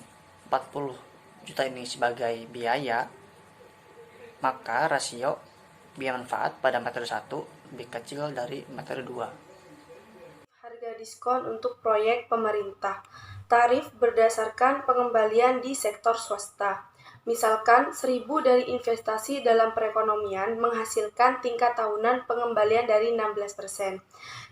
40 juta ini sebagai biaya, maka rasio biaya manfaat pada metode 1 lebih kecil dari metode 2. Harga diskon untuk proyek pemerintah. Tarif berdasarkan pengembalian di sektor swasta. Misalkan 1.000 dari investasi dalam perekonomian menghasilkan tingkat tahunan pengembalian dari 16%.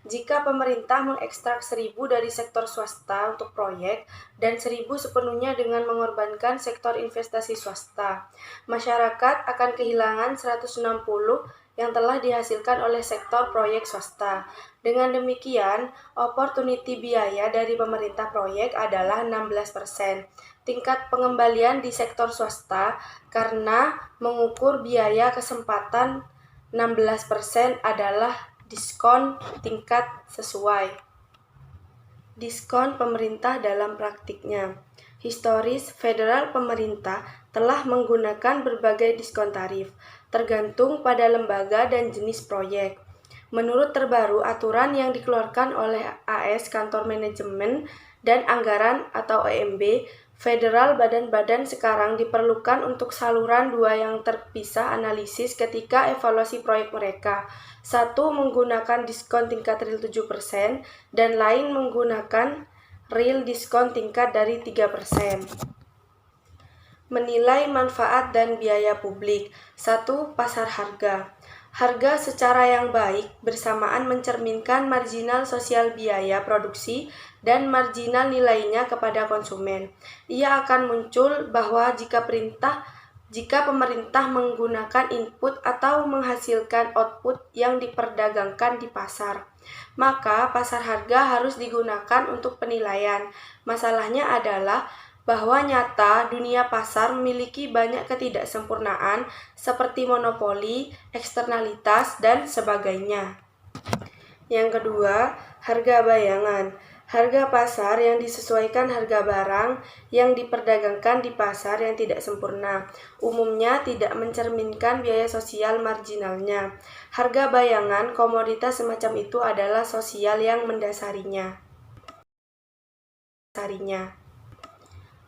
Jika pemerintah mengekstrak 1.000 dari sektor swasta untuk proyek dan 1.000 sepenuhnya dengan mengorbankan sektor investasi swasta, masyarakat akan kehilangan 160 yang telah dihasilkan oleh sektor proyek swasta. Dengan demikian, opportunity biaya dari pemerintah proyek adalah 16%. Tingkat pengembalian di sektor swasta karena mengukur biaya kesempatan 16% adalah diskon tingkat sesuai. Diskon pemerintah dalam praktiknya. Historis, federal pemerintah telah menggunakan berbagai diskon tarif, tergantung pada lembaga dan jenis proyek. Menurut terbaru aturan yang dikeluarkan oleh AS Kantor Manajemen dan Anggaran atau EMB, federal badan-badan sekarang diperlukan untuk saluran dua yang terpisah analisis ketika evaluasi proyek mereka. Satu menggunakan diskon tingkat real 7% dan lain menggunakan real diskon tingkat dari 3%. Menilai manfaat dan biaya publik. 1. Pasar harga. Harga secara yang baik bersamaan mencerminkan marginal sosial biaya produksi dan marginal nilainya kepada konsumen. Ia akan muncul bahwa jika pemerintah menggunakan input atau menghasilkan output yang diperdagangkan di pasar, maka pasar harga harus digunakan untuk penilaian. Masalahnya adalah bahwa nyata dunia pasar memiliki banyak ketidaksempurnaan seperti monopoli, eksternalitas, dan sebagainya. Yang kedua, harga bayangan. Harga pasar yang disesuaikan harga barang yang diperdagangkan di pasar yang tidak sempurna, umumnya tidak mencerminkan biaya sosial marginalnya. Harga bayangan komoditas semacam itu adalah sosial yang mendasarinya.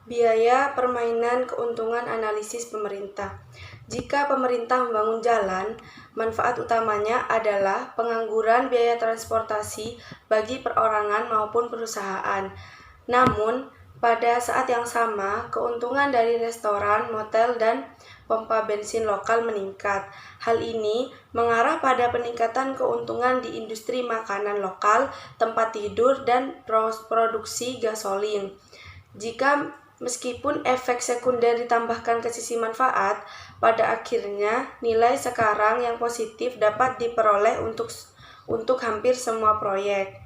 Biaya permainan keuntungan analisis pemerintah. Jika pemerintah membangun jalan, manfaat utamanya adalah pengangguran biaya transportasi bagi perorangan maupun perusahaan. Namun, pada saat yang sama, keuntungan dari restoran, motel, dan pompa bensin lokal meningkat. Hal ini mengarah pada peningkatan keuntungan di industri makanan lokal, tempat tidur, dan produksi gasolin. Meskipun efek sekunder ditambahkan ke sisi manfaat, pada akhirnya nilai sekarang yang positif dapat diperoleh untuk hampir semua proyek.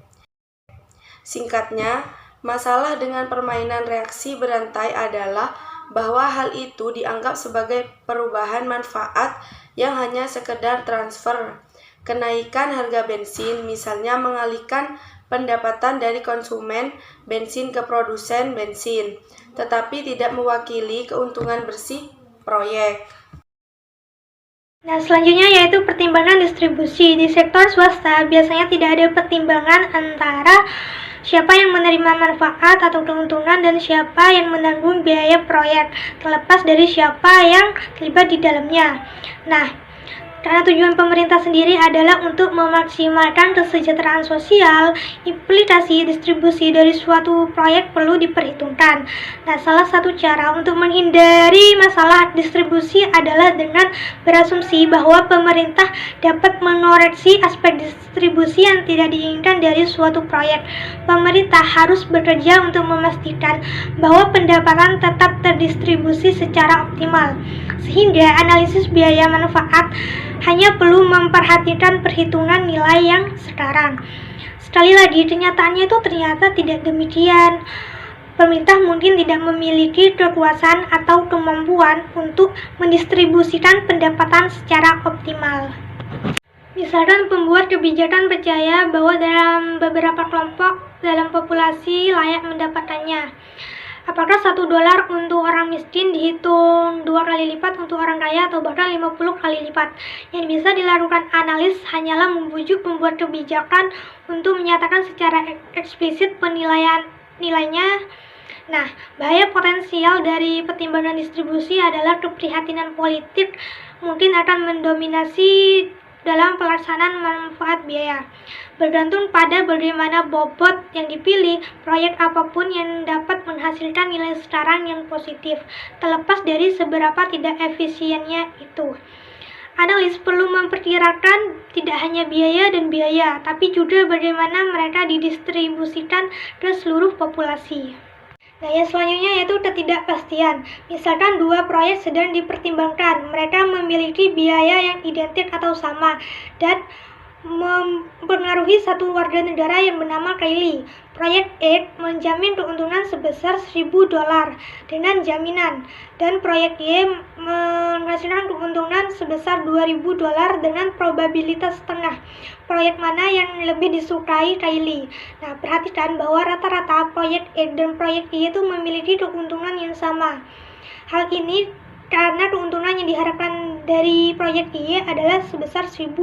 Singkatnya, masalah dengan permainan reaksi berantai adalah bahwa hal itu dianggap sebagai perubahan manfaat yang hanya sekedar transfer. Kenaikan harga bensin misalnya mengalihkan pendapatan dari konsumen bensin ke produsen bensin, tetapi tidak mewakili keuntungan bersih proyek. Nah, selanjutnya yaitu pertimbangan distribusi. Di sektor swasta biasanya tidak ada pertimbangan antara siapa yang menerima manfaat atau keuntungan dan siapa yang menanggung biaya proyek, terlepas dari siapa yang terlibat di dalamnya. Nah, karena tujuan pemerintah sendiri adalah untuk memaksimalkan kesejahteraan sosial, implikasi distribusi dari suatu proyek perlu diperhitungkan. Nah, salah satu cara untuk menghindari masalah distribusi adalah dengan berasumsi bahwa pemerintah dapat mengoreksi aspek distribusi yang tidak diinginkan dari suatu proyek. Pemerintah harus bekerja untuk memastikan bahwa pendapatan tetap terdistribusi secara optimal, sehingga analisis biaya manfaat hanya perlu memperhatikan perhitungan nilai yang sekarang. Sekali lagi, kenyataannya itu ternyata tidak demikian. Pemerintah mungkin tidak memiliki kekuasaan atau kemampuan untuk mendistribusikan pendapatan secara optimal. Misalkan pembuat kebijakan percaya bahwa dalam beberapa kelompok dalam populasi layak mendapatkannya. Apakah $1 untuk orang miskin dihitung 2 kali lipat untuk orang kaya atau bahkan 50 kali lipat? Yang bisa dilakukan analis hanyalah membujuk pembuat kebijakan untuk menyatakan secara eksplisit nilainya. Nah, bahaya potensial dari pertimbangan distribusi adalah keprihatinan politik mungkin akan mendominasi dalam pelaksanaan manfaat biaya. Bergantung pada bagaimana bobot yang dipilih, proyek apapun yang dapat menghasilkan nilai sekarang yang positif, terlepas dari seberapa tidak efisiennya itu. Analis perlu memperkirakan tidak hanya biaya dan biaya, tapi juga bagaimana mereka didistribusikan ke seluruh populasi. Nah, yang selanjutnya yaitu ketidakpastian. Misalkan dua proyek sedang dipertimbangkan, mereka memiliki biaya yang identik atau sama, dan mempengaruhi satu warga negara yang bernama Kylie. Proyek A menjamin keuntungan sebesar $1.000 dengan jaminan, dan proyek Y menghasilkan keuntungan sebesar $2.000 dengan probabilitas setengah. Proyek mana yang lebih disukai Kylie? Nah, perhatikan bahwa rata-rata proyek A dan proyek Y itu memiliki keuntungan yang sama. Hal ini karena keuntungan yang diharapkan dari proyek Y adalah sebesar $1.000.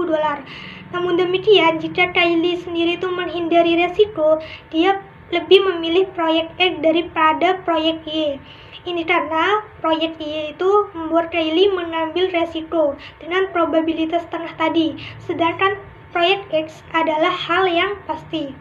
Namun demikian, jika Kylie sendiri itu menghindari resiko, dia lebih memilih proyek X daripada proyek Y. Ini karena proyek Y itu membuat Kylie mengambil resiko dengan probabilitas setengah tadi, sedangkan proyek X adalah hal yang pasti.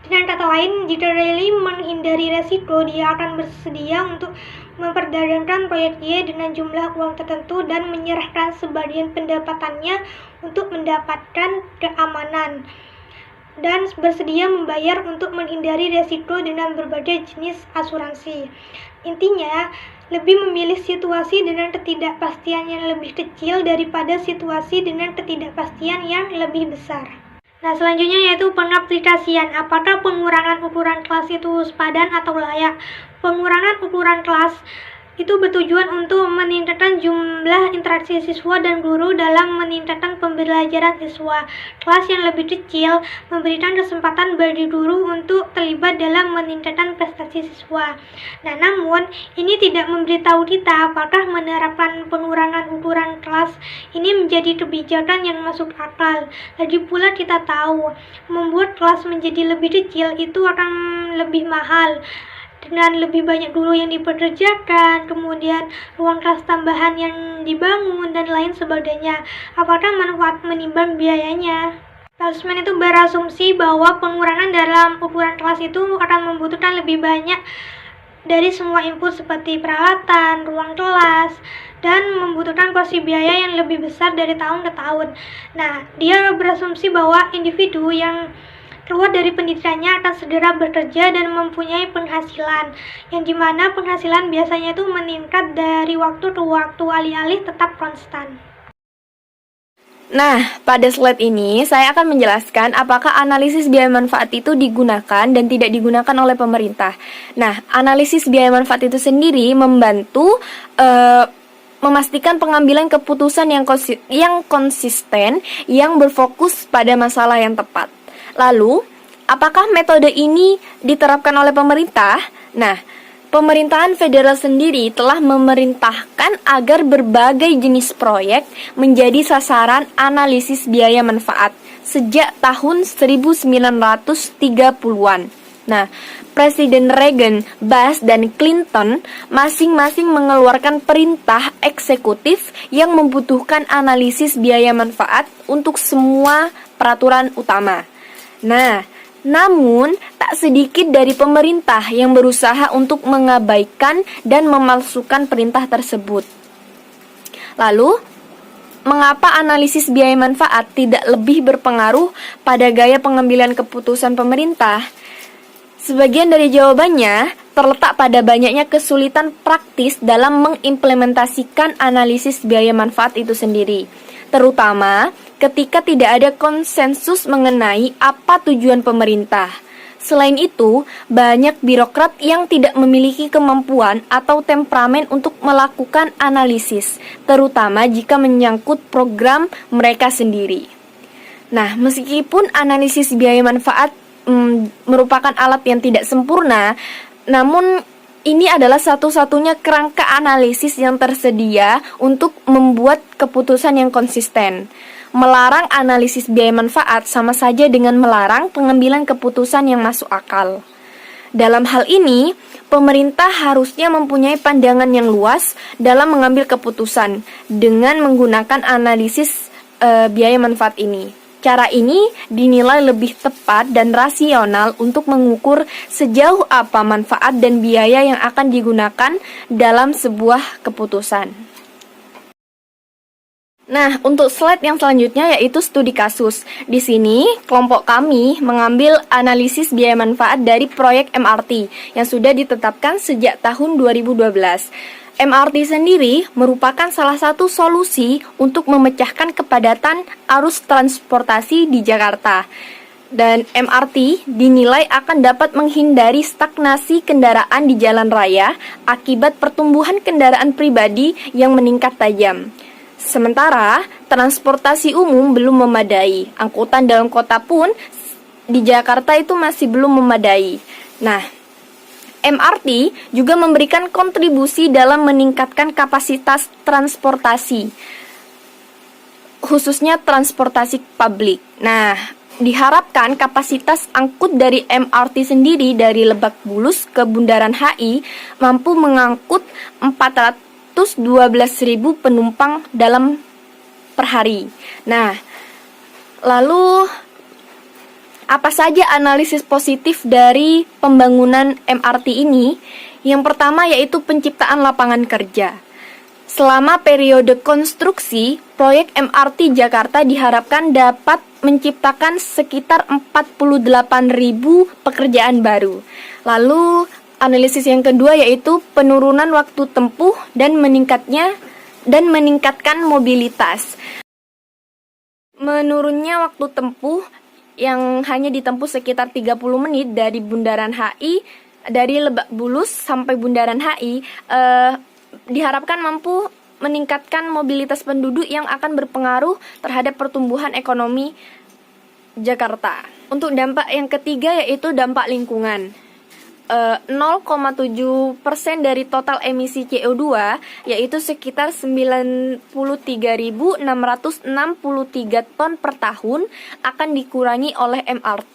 Dengan kata lain, jika Kylie menghindari resiko, dia akan bersedia untuk memperdagangkan proyek Y dengan jumlah uang tertentu dan menyerahkan sebagian pendapatannya untuk mendapatkan keamanan, dan bersedia membayar untuk menghindari resiko dengan berbagai jenis asuransi. Intinya, lebih memilih situasi dengan ketidakpastian yang lebih kecil daripada situasi dengan ketidakpastian yang lebih besar. Nah, selanjutnya yaitu pengaplikasian. Apakah pengurangan ukuran kelas itu sepadan atau layak? Pengurangan ukuran kelas itu bertujuan untuk meningkatkan jumlah interaksi siswa dan guru dalam meningkatkan pembelajaran siswa. Kelas yang lebih kecil memberikan kesempatan bagi guru untuk terlibat dalam meningkatkan prestasi siswa. Nah, namun ini tidak memberitahu kita apakah menerapkan pengurangan ukuran kelas ini menjadi kebijakan yang masuk akal. Lagi pula kita tahu, membuat kelas menjadi lebih kecil itu akan lebih mahal, dengan lebih banyak guru yang dipekerjakan, kemudian ruang kelas tambahan yang dibangun, dan lain sebagainya. Apakah manfaat menimbang biayanya? Tasman itu berasumsi bahwa pengurangan dalam ukuran kelas itu akan membutuhkan lebih banyak dari semua input seperti peralatan, ruang kelas, dan membutuhkan porsi biaya yang lebih besar dari tahun ke tahun. Nah, dia berasumsi bahwa individu yang keluar dari pendidikannya akan segera bekerja dan mempunyai penghasilan, yang dimana penghasilan biasanya itu meningkat dari waktu ke waktu, alih-alih tetap konstan. Nah, pada slide ini saya akan menjelaskan apakah analisis biaya manfaat itu digunakan dan tidak digunakan oleh pemerintah. Nah, analisis biaya manfaat itu sendiri membantu memastikan pengambilan keputusan yang konsisten, yang berfokus pada masalah yang tepat. Lalu, apakah metode ini diterapkan oleh pemerintah? Nah, pemerintahan federal sendiri telah memerintahkan agar berbagai jenis proyek menjadi sasaran analisis biaya manfaat sejak tahun 1930-an. Nah, Presiden Reagan, Bush, dan Clinton masing-masing mengeluarkan perintah eksekutif yang membutuhkan analisis biaya manfaat untuk semua peraturan utama. Nah, namun tak sedikit dari pemerintah yang berusaha untuk mengabaikan dan memalsukan perintah tersebut. Lalu, mengapa analisis biaya manfaat tidak lebih berpengaruh pada gaya pengambilan keputusan pemerintah? Sebagian dari jawabannya terletak pada banyaknya kesulitan praktis dalam mengimplementasikan analisis biaya manfaat itu sendiri, terutama ketika tidak ada konsensus mengenai apa tujuan pemerintah. Selain itu, banyak birokrat yang tidak memiliki kemampuan atau temperamen untuk melakukan analisis, terutama jika menyangkut program mereka sendiri. Nah, meskipun analisis biaya manfaat merupakan alat yang tidak sempurna, namun ini adalah satu-satunya kerangka analisis yang tersedia untuk membuat keputusan yang konsisten. Melarang analisis biaya manfaat sama saja dengan melarang pengambilan keputusan yang masuk akal. Dalam hal ini, pemerintah harusnya mempunyai pandangan yang luas dalam mengambil keputusan dengan menggunakan analisis biaya manfaat ini. Cara ini dinilai lebih tepat dan rasional untuk mengukur sejauh apa manfaat dan biaya yang akan digunakan dalam sebuah keputusan. Nah, untuk slide yang selanjutnya yaitu studi kasus. Di sini, kelompok kami mengambil analisis biaya manfaat dari proyek MRT yang sudah ditetapkan sejak tahun 2012. MRT sendiri merupakan salah satu solusi untuk memecahkan kepadatan arus transportasi di Jakarta. Dan MRT dinilai akan dapat menghindari stagnasi kendaraan di jalan raya akibat pertumbuhan kendaraan pribadi yang meningkat tajam. Sementara, transportasi umum belum memadai. Angkutan dalam kota pun di Jakarta itu masih belum memadai. Nah, MRT juga memberikan kontribusi dalam meningkatkan kapasitas transportasi, khususnya transportasi publik. Nah, diharapkan kapasitas angkut dari MRT sendiri dari Lebak Bulus ke Bundaran HI mampu mengangkut 412.000 penumpang dalam per hari. Nah, lalu apa saja analisis positif dari pembangunan MRT ini? Yang pertama yaitu penciptaan lapangan kerja. Selama periode konstruksi, proyek MRT Jakarta diharapkan dapat menciptakan sekitar 48.000 pekerjaan baru. Lalu, analisis yang kedua yaitu penurunan waktu tempuh dan meningkatkan mobilitas. Menurunnya waktu tempuh yang hanya ditempuh sekitar 30 menit dari Bundaran HI, dari Lebak Bulus sampai Bundaran HI, diharapkan mampu meningkatkan mobilitas penduduk yang akan berpengaruh terhadap pertumbuhan ekonomi Jakarta. Untuk dampak yang ketiga yaitu dampak lingkungan. 0,7% dari total emisi CO2 yaitu sekitar 93.663 ton per tahun akan dikurangi oleh MRT.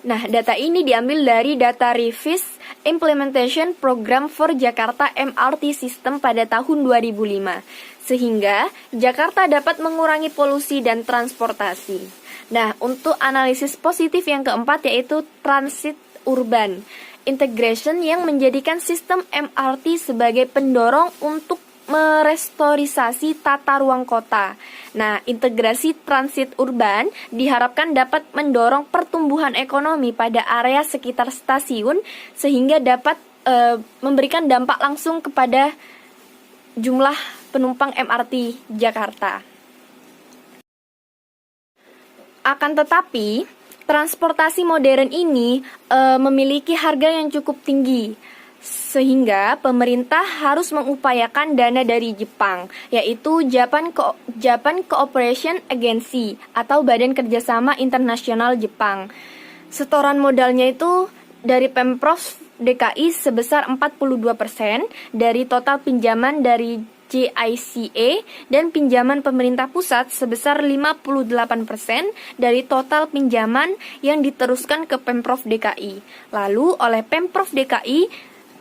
Nah, data ini diambil dari data Revise Implementation Program for Jakarta MRT System pada tahun 2005, sehingga Jakarta dapat mengurangi polusi dan transportasi. Nah, untuk analisis positif yang keempat yaitu transit urban. Integration yang menjadikan sistem MRT sebagai pendorong untuk merestorisasi tata ruang kota. Nah, integrasi transit urban diharapkan dapat mendorong pertumbuhan ekonomi pada area sekitar stasiun sehingga dapat memberikan dampak langsung kepada jumlah penumpang MRT Jakarta. Akan tetapi, transportasi modern ini memiliki harga yang cukup tinggi, sehingga pemerintah harus mengupayakan dana dari Jepang, yaitu Japan Cooperation Agency atau Badan Kerjasama Internasional Jepang. Setoran modalnya itu dari Pemprov DKI sebesar 42% dari total pinjaman dari JICA dan pinjaman pemerintah pusat sebesar 58% dari total pinjaman yang diteruskan ke Pemprov DKI. Lalu oleh Pemprov DKI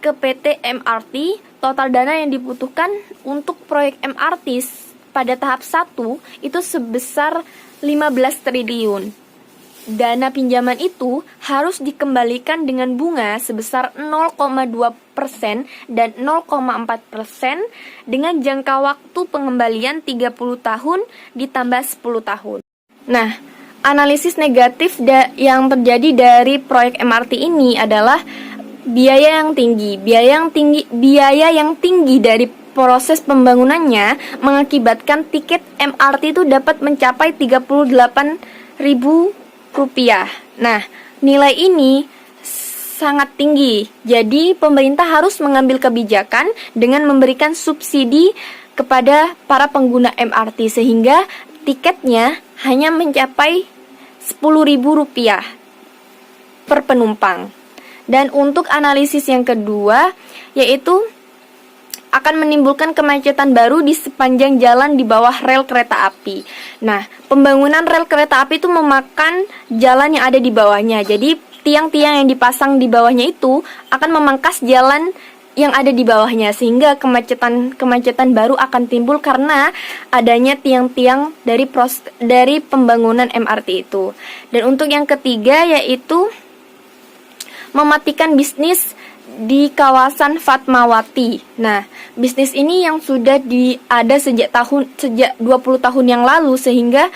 ke PT MRT, total dana yang dibutuhkan untuk proyek MRT pada tahap 1 itu sebesar 15 triliun. Dana pinjaman itu harus dikembalikan dengan bunga sebesar 0,2% dan 0,4% dengan jangka waktu pengembalian 30 tahun ditambah 10 tahun. Nah, analisis negatif yang terjadi dari proyek MRT ini adalah biaya yang tinggi. Biaya yang tinggi dari proses pembangunannya mengakibatkan tiket MRT itu dapat mencapai Rp38.000. Nah, nilai ini sangat tinggi. Jadi, pemerintah harus mengambil kebijakan dengan memberikan subsidi kepada para pengguna MRT sehingga tiketnya hanya mencapai Rp10.000 per penumpang. Dan untuk analisis yang kedua yaitu akan menimbulkan kemacetan baru di sepanjang jalan di bawah rel kereta api. Nah, pembangunan rel kereta api itu memakan jalan yang ada di bawahnya. Jadi, tiang-tiang yang dipasang di bawahnya itu akan memangkas jalan yang ada di bawahnya, sehingga kemacetan baru akan timbul karena adanya tiang-tiang dari pembangunan MRT itu. Dan untuk yang ketiga yaitu mematikan bisnis di kawasan Fatmawati. Nah, bisnis ini yang sudah ada sejak 20 tahun yang lalu, sehingga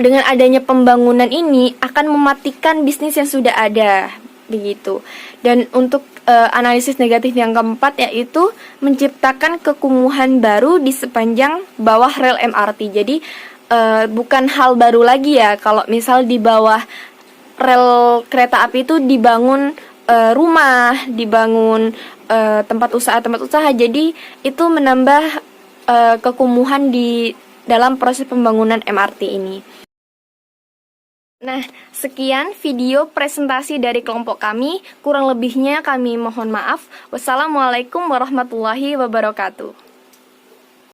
dengan adanya pembangunan ini akan mematikan bisnis yang sudah ada, begitu. Dan untuk analisis negatif yang keempat yaitu menciptakan kekumuhan baru di sepanjang bawah rel MRT. Jadi bukan hal baru lagi ya kalau misal di bawah rel kereta api itu dibangun rumah, dibangun tempat usaha. Jadi itu menambah kekumuhan di dalam proses pembangunan MRT ini. Nah, sekian video presentasi dari kelompok kami. Kurang lebihnya kami mohon maaf. Wassalamualaikum warahmatullahi wabarakatuh.